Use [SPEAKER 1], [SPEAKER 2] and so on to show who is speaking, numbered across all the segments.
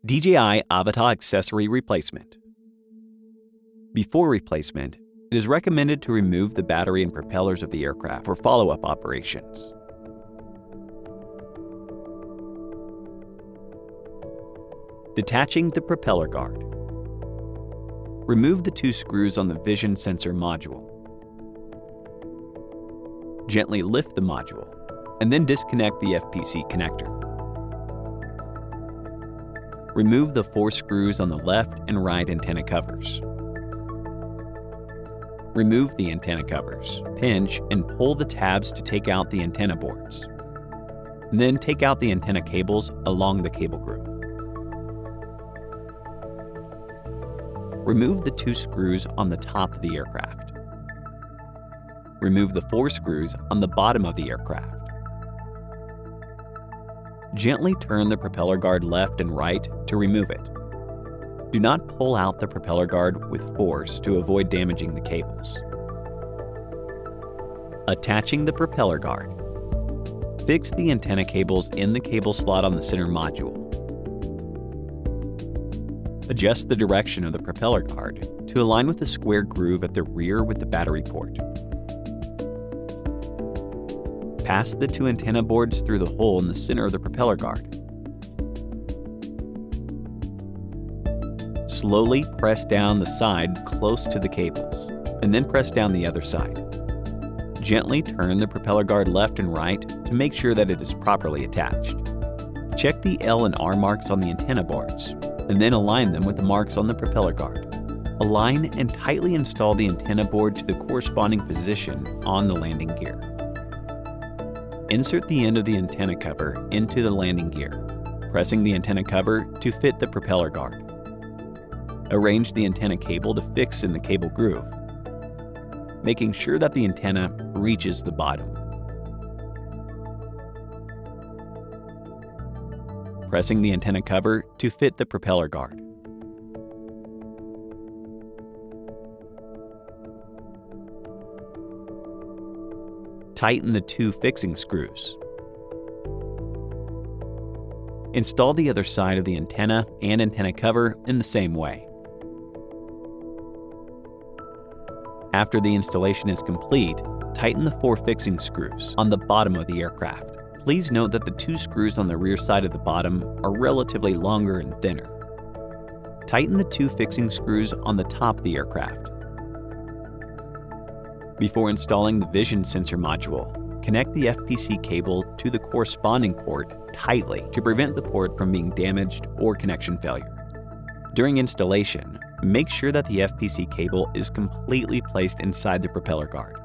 [SPEAKER 1] DJI Avata Accessory Replacement. Before replacement, it is recommended to remove the battery and propellers of the aircraft for follow-up operations. Detaching the propeller guard. Remove the two screws on the vision sensor module. Gently lift the module, and then disconnect the FPC connector. Remove the 4 screws on the left and right antenna covers. Remove the antenna covers, pinch, and pull the tabs to take out the antenna boards. And then take out the antenna cables along the cable group. Remove the 2 screws on the top of the aircraft. Remove the 4 screws on the bottom of the aircraft. Gently turn the propeller guard left and right to remove it. Do not pull out the propeller guard with force to avoid damaging the cables. Attaching the propeller guard. Fix the antenna cables in the cable slot on the center module. Adjust the direction of the propeller guard to align with the square groove at the rear with the battery port. Pass the 2 antenna boards through the hole in the center of the propeller guard. Slowly press down the side close to the cables, and then press down the other side. Gently turn the propeller guard left and right to make sure that it is properly attached. Check the L and R marks on the antenna boards, and then align them with the marks on the propeller guard. Align and tightly install the antenna board to the corresponding position on the landing gear. Insert the end of the antenna cover into the landing gear, pressing the antenna cover to fit the propeller guard. Arrange the antenna cable to fix in the cable groove, making sure that the antenna reaches the bottom. Pressing the antenna cover to fit the propeller guard. Tighten the 2 fixing screws. Install the other side of the antenna and antenna cover in the same way. After the installation is complete, tighten the 4 fixing screws on the bottom of the aircraft. Please note that the 2 screws on the rear side of the bottom are relatively longer and thinner. Tighten the 2 fixing screws on the top of the aircraft. Before installing the vision sensor module, connect the FPC cable to the corresponding port tightly to prevent the port from being damaged or connection failure. During installation, make sure that the FPC cable is completely placed inside the propeller guard.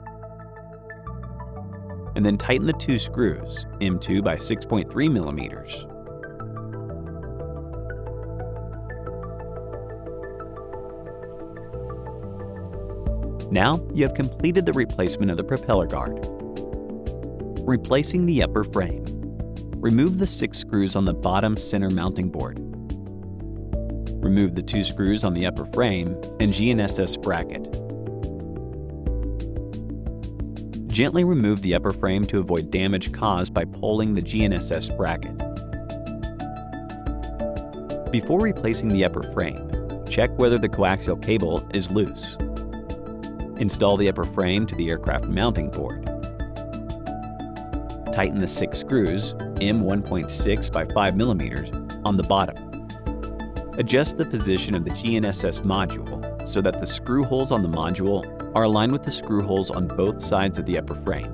[SPEAKER 1] And then tighten the 2 screws, M2 by 6.3 millimeters. Now you have completed the replacement of the propeller guard. Replacing the upper frame. Remove the 6 screws on the bottom center mounting board. Remove the 2 screws on the upper frame and GNSS bracket. Gently remove the upper frame to avoid damage caused by pulling the GNSS bracket. Before replacing the upper frame, check whether the coaxial cable is loose. Install the upper frame to the aircraft mounting board. Tighten the 6 screws, M1.6 by 5 millimeters, on the bottom. Adjust the position of the GNSS module so that the screw holes on the module are aligned with the screw holes on both sides of the upper frame.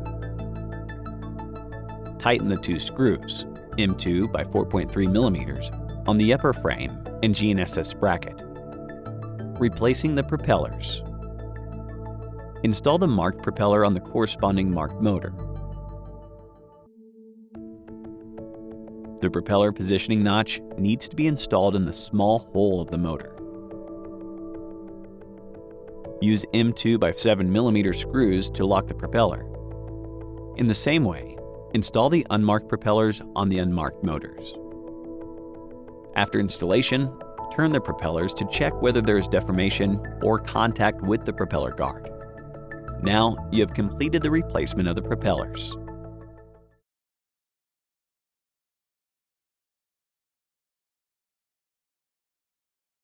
[SPEAKER 1] Tighten the 2 screws, M2 by 4.3 millimeters, on the upper frame and GNSS bracket. Replacing the propellers. Install the marked propeller on the corresponding marked motor. The propeller positioning notch needs to be installed in the small hole of the motor. Use M2 by 7 millimeter screws to lock the propeller. In the same way, install the unmarked propellers on the unmarked motors. After installation, turn the propellers to check whether there is deformation or contact with the propeller guard. Now you have completed the replacement of the propellers.